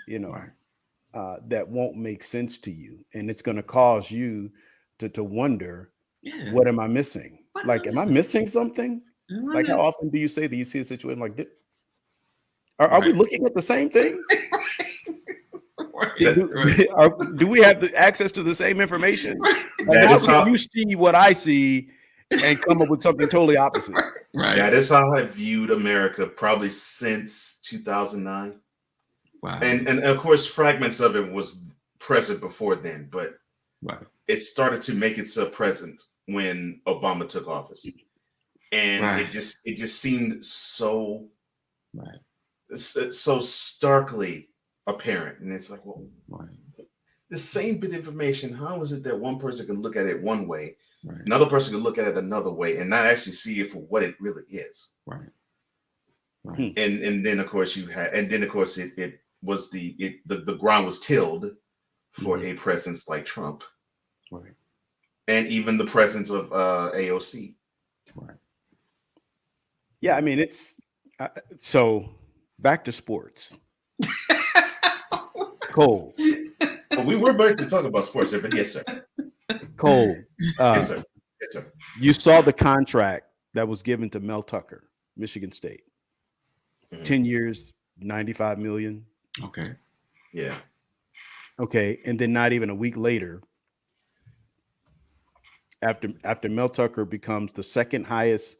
you know, right. That won't make sense to you. And it's going to cause you to wonder, yeah. What am I missing? Am I missing something? Like, how often do you say that you see a situation like this? Are we looking at the same thing? Do we have the access to the same information? Like, how can you see what I see and come up with something totally opposite? Right. That is how I viewed America probably since 2009. Wow. And of course, fragments of it was present before then, but it started to make itself present when Obama took office, and it just seemed so so starkly apparent. And it's like, well, the same bit of information. How is it that one person can look at it one way, another person can look at it another way, and not actually see it for what it really is? Right. And then of course it was the ground was tilled for a presence like Trump, and even the presence of AOC. Yeah, I mean, it's so back to sports. Cole. Well, we were about to talk about sports here, but yes, sir. Cole. Yes, sir. Yes, sir. You saw the contract that was given to Mel Tucker, Michigan State. 10 years, $95 million. Okay. Yeah. Okay. And then not even a week later, after Mel Tucker becomes the second highest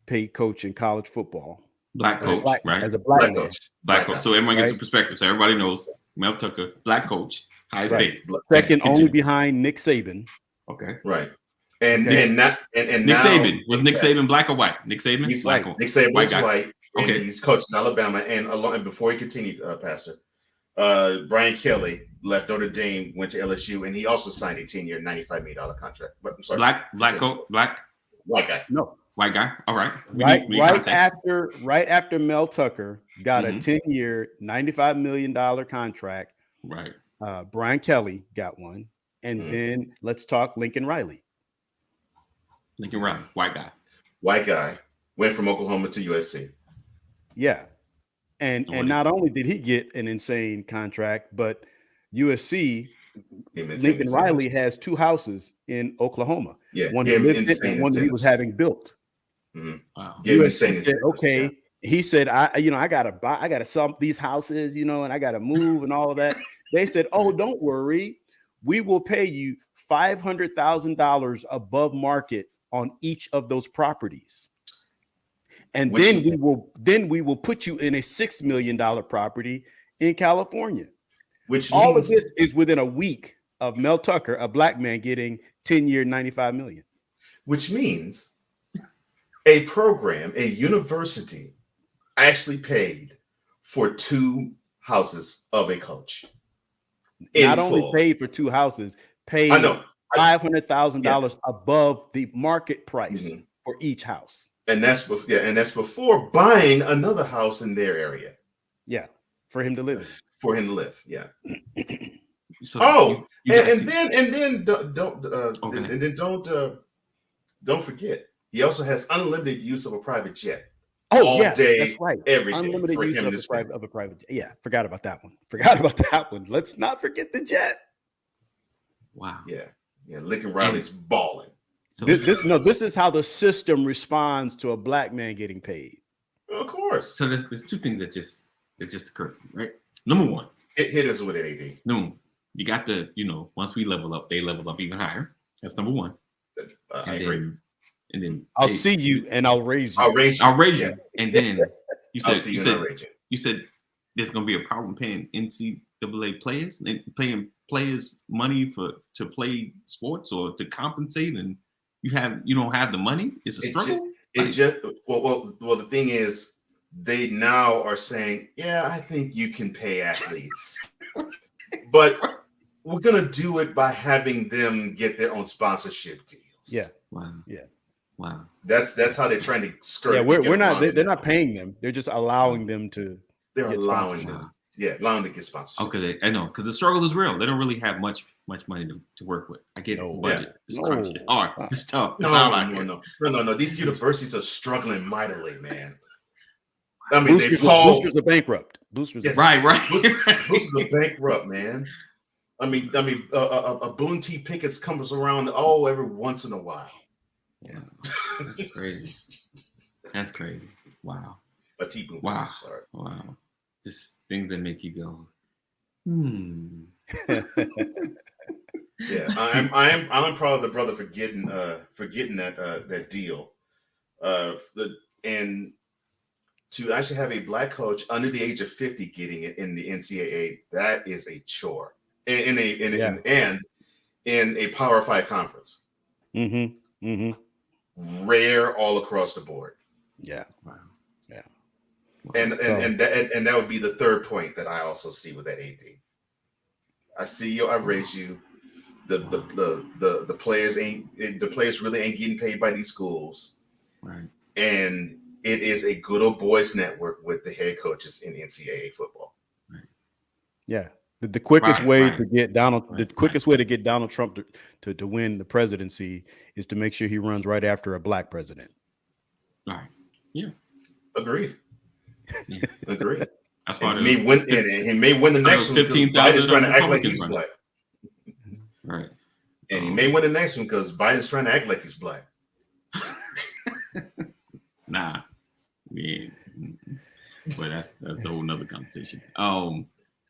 paid coach in college football. Black coach, right? As a black coach. Black coach. So everyone gets a perspective. So everybody knows Mel Tucker, black coach, highest paid. Second only behind Nick Saban. Okay. Right. And Nick Saban. Was Nick Saban black or white? Nick Saban? He's black. Nick Saban was white. And okay. He's coached in Alabama. And before he continued, Pastor, Brian Kelly left Notre Dame, went to LSU, and he also signed a 10-year, $95 million contract. But I'm sorry. White guy. No. White guy. All right. Right after Mel Tucker got a 10-year, $95 million contract. Right. Brian Kelly got one. And then let's talk Lincoln Riley. Lincoln Riley, white guy. White guy. Went from Oklahoma to USC. Yeah. And not only did he get an insane contract, but USC, Lincoln Riley has 2 houses in Oklahoma. Yeah. One he lived in and one he was having built. Wow. USC said, okay. Yeah. He said, I gotta sell these houses, and I gotta move and all of that. They said, oh, don't worry. We will pay you $500,000 above market on each of those properties. And then we will put you in a $6 million property in California. All of this is within a week of Mel Tucker, a black man, getting 10-year, $95 million. Which means a university actually paid for 2 houses of a coach. Not only paid for 2 houses, paid $500,000 above the market price for each house. And that's before buying another house in their area. Yeah, for him to live. For him to live. Yeah. So don't forget, he also has unlimited use of a private jet. Oh, all yeah, day, that's right. every day. Unlimited For use him of to a private jet. Yeah, forgot about that one. Let's not forget the jet. Wow. Yeah. Lincoln Riley's balling. So this is how the system responds to a black man getting paid. Of course. So there's two things that just occurred, right? Number one, hit us with it, AD. No, you got the, once we level up, they level up even higher. That's number one. I agree. And then I'll see you and I'll raise you. I'll raise you. And then you I'll said see you and I'll raise you. You said there's gonna be a problem paying NCAA players and paying players money to play sports or to compensate, and you don't have the money. It's a struggle. Well, the thing is, they now are saying, yeah, I think you can pay athletes, but we're gonna do it by having them get their own sponsorship deals. Yeah. Wow. Yeah. Wow. That's how they're trying to skirt. Yeah, we're not. They're not paying them. They're just allowing them to. They're allowing them. Yeah, allowing to get sponsorship. Okay, I know, because the struggle is real. They don't really have much money to work with. I get it. Budget. It's crunch. It's hard. It's tough. It's No. These universities are struggling mightily, man. I mean, boosters are bankrupt. Boosters, right. Boosters are bankrupt, man. I mean, a Boone T. Pickett comes around every once in a while. Yeah, that's crazy. That's crazy. Wow. A T. Boone. Wow. Sorry. Wow. Just things that make you go, Yeah, I'm proud of the brother for getting that deal, and to actually have a black coach under the age of 50 getting it in the NCAA, that is a chore in a Power 5 conference. Rare all across the board. Yeah. Wow. Yeah. And that would be the third point that I also see with that AD. I see you. I raise you. The players really ain't getting paid by these schools, right? And it is a good old boys network with the head coaches in NCAA football. Right. Yeah, the quickest way to get Donald Trump to win the presidency is to make sure he runs right after a black president. Right. Yeah. Agreed. Yeah. Agreed. That's why he may win the next one because Biden's trying to act like he's black. Right. And he may win the next one because Biden's trying to act like he's black. Nah. Yeah. But that's a whole nother conversation.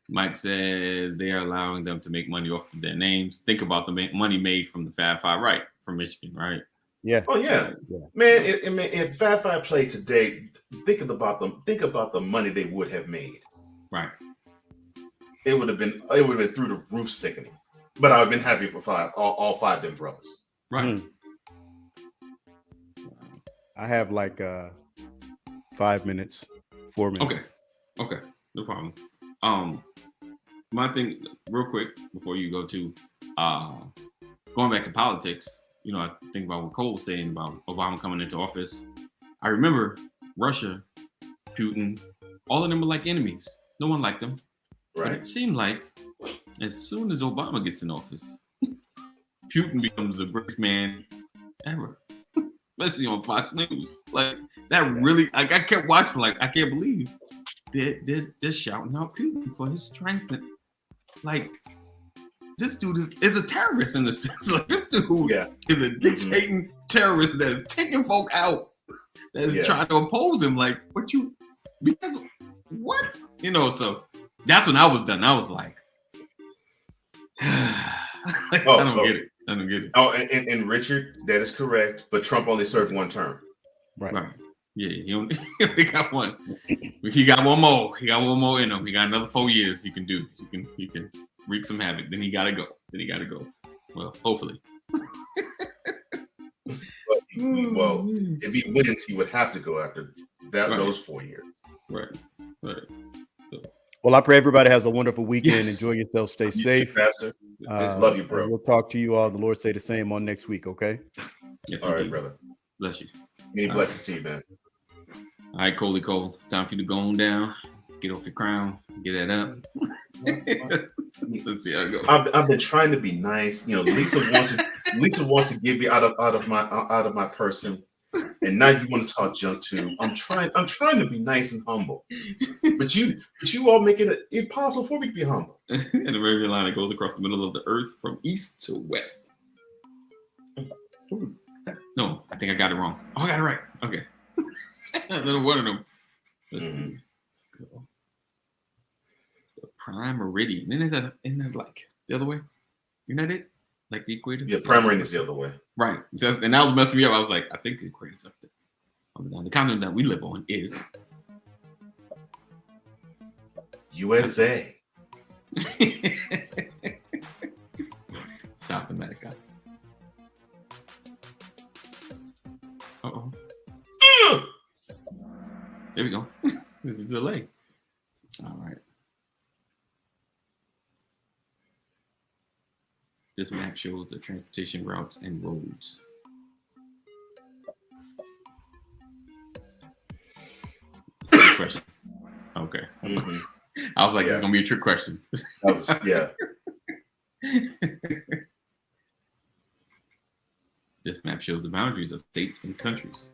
Mike says they are allowing them to make money off of their names. Think about the money made from the Fab Five, right? From Michigan, right? Yeah. Oh yeah. Man, if Fab Five played today, think about the money they would have made. Right. It would have been through the roof sickening. But I've been happy for all five of them brothers. Right. I have like 5 minutes, 4 minutes. Okay. No problem. My thing, real quick, before you go to going back to politics, I think about what Cole was saying about Obama coming into office. I remember Russia, Putin, all of them were like enemies. No one liked them. Right. But it seemed like as soon as Obama gets in office, Putin becomes the greatest man ever, especially on Fox News. Like that really, I kept watching. Like I can't believe they're shouting out Putin for his strength. And, like this dude is a terrorist in the sense. Like this dude is a dictating terrorist that is taking folk out, that is trying to oppose him. Like what? So that's when I was done. I was like. I don't get it. Oh, and Richard, that is correct. But Trump only served one term. Right. Yeah, he only got one. He got one more. He got one more in him. He got another 4 years. He can do. He can wreak some havoc. Then he gotta go. Well, hopefully. Well, if he wins, he would have to go after those 4 years. Right. So. Well, I pray everybody has a wonderful weekend. Enjoy yourself. Stay safe. Love you, bro. We'll talk to you all. The Lord say the same on next week, okay? Yes, All right, indeed. brother. Bless you. Many blessings to you, man. All right, Coley Cole. It's time for you to go on down. Get off your crown. Get that up. Let's see how it goes. I've been trying to be nice. You know, Lisa wants to give me out of my person, and now you want to talk junk too. I'm trying to be nice and humble, but you all make it impossible for me to be humble. And the Arabian line that goes across the middle of the earth from east to west. No, I think I got it wrong. Oh, I got it right. Okay. Then one of them. Let's see. Go. The prime meridian. Isn't that like the other way? Isn't that it? Like the equator? Yeah, prime meridian is the other way. Right. And that was messing me up. I was like, I think the equator's up there. The continent that we live on is USA. South America. Uh-oh. There we go. There's a delay. All right. This map shows the transportation routes and roads. Question. Okay. Mm-hmm. I was like, it's gonna be a trick question. Yeah. This map shows the boundaries of states and countries.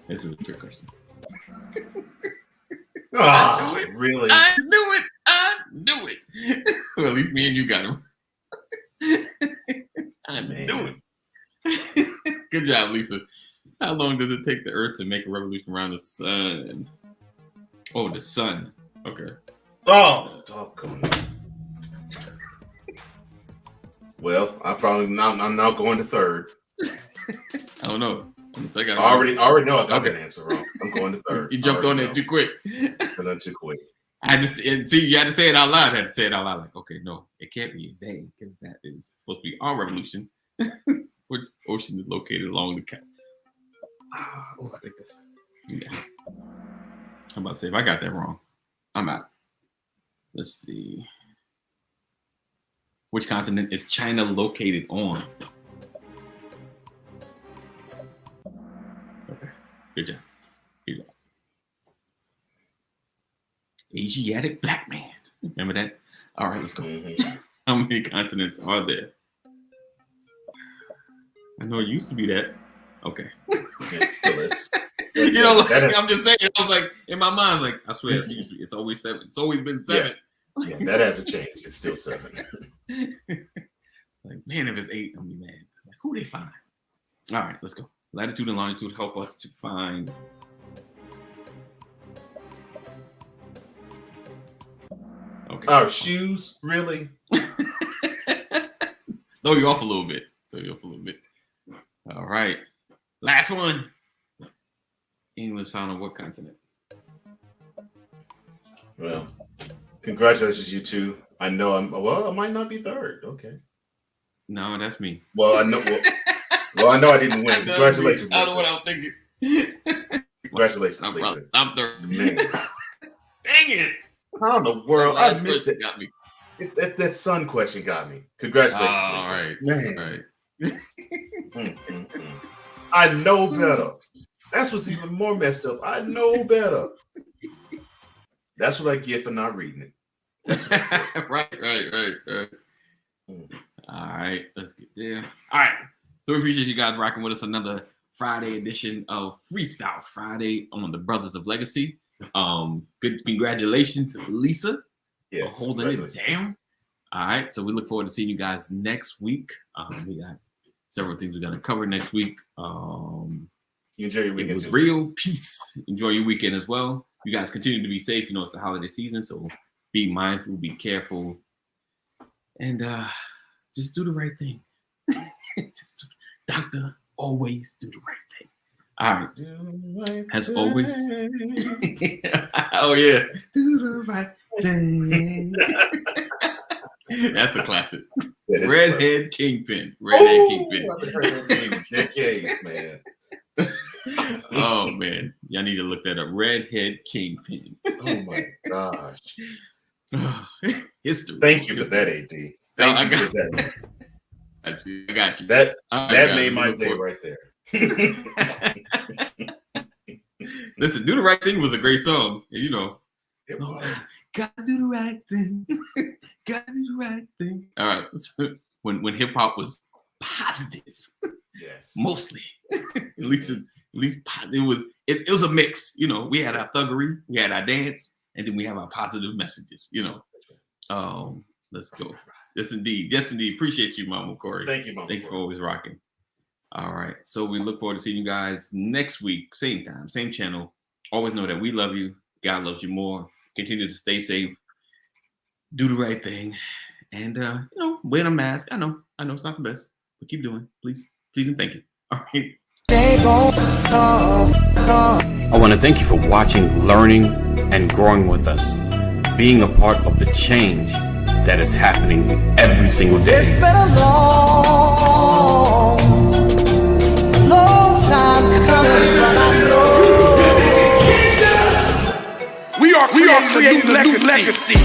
This is a trick question. Oh, really? I knew it. Well, at least me and you got him. I knew it. Good job, Lisa. How long does it take the Earth to make a revolution around the sun? Oh, the sun. Okay. Oh, doggone. Well, I'm now going to third. I don't know. I already know I got that answer wrong. I'm going to third. You jumped on it too quick. Too quick. I had to see. You had to say it out loud. I had to say it out loud. Like, okay, no, it can't be a day because that is supposed to be our revolution. Which ocean is located along the cap? I think that's. Yeah. I'm about to say if I got that wrong, I'm out. Let's see. Which continent is China located on? Okay. Good job. Asiatic black man. Remember that? All right, let's go. Mm-hmm. How many continents are there? I know it used to be that. Okay. It still is. You know, like, I'm just saying. I was like, in my mind, like, I swear, it's always 7. It's always been 7. Yeah, that hasn't changed. It's still 7. Like, man, if it's 8, I'm gonna be mad. Like, who they find? All right, let's go. Latitude and longitude help us to find. Okay. Our shoes, really? Throw you off a little bit. All right. Last one. England found on what continent? Well, congratulations, you two. I know I might not be third. Okay. No, that's me. Well, I know. Well, I know I didn't win. Congratulations. I don't know what I was thinking. Congratulations, Lisa. I'm third. Man. Dang it. How in the world? I missed it. Got me. That sun question got me. Congratulations. All right. Man. All right. I know better. That's what's even more messed up. I know better. That's what I get for not reading it. Right. All right, let's get there. All right. So we appreciate you guys rocking with us. Another Friday edition of Freestyle Friday on the Brothers of Legacy. Good congratulations, Lisa, for holding it down. All right. So we look forward to seeing you guys next week. We got several things we're gonna cover next week. You enjoy your weekend. It was real. Peace. Enjoy your weekend as well. You guys continue to be safe. You know it's the holiday season, so be mindful, be careful, and just do the right thing. Doctor, always do the right thing. All right. As always. Oh yeah. Do the right thing. That's a classic. Redhead Kingpin. Redhead Kingpin. I've been heard that name in decades, man. Oh man, y'all need to look that up. Redhead Kingpin. Oh my gosh. History. Thank you for that, AD. Thank you for that. I got you. That made my day right there. Listen, Do the Right Thing was a great song. You know. It was. Gotta do the right thing. Gotta do the right thing. All right. When hip hop was positive. Yes. Mostly. at least it was a mix. You know, we had our thuggery, we had our dance, and then we have our positive messages, you know. Let's go. Yes, indeed. Yes, indeed. Appreciate you, Mama Corey. Thank you, Mama. Thank you for always rocking. All right. So we look forward to seeing you guys next week. Same time, same channel. Always know that we love you. God loves you more. Continue to stay safe. Do the right thing. And, wear a mask. I know it's not the best, but keep doing it. Please, and thank you. All right. I want to thank you for watching, learning, and growing with us, being a part of the change that is happening every single day. It's been a long time coming, but I know we are creating a new legacy.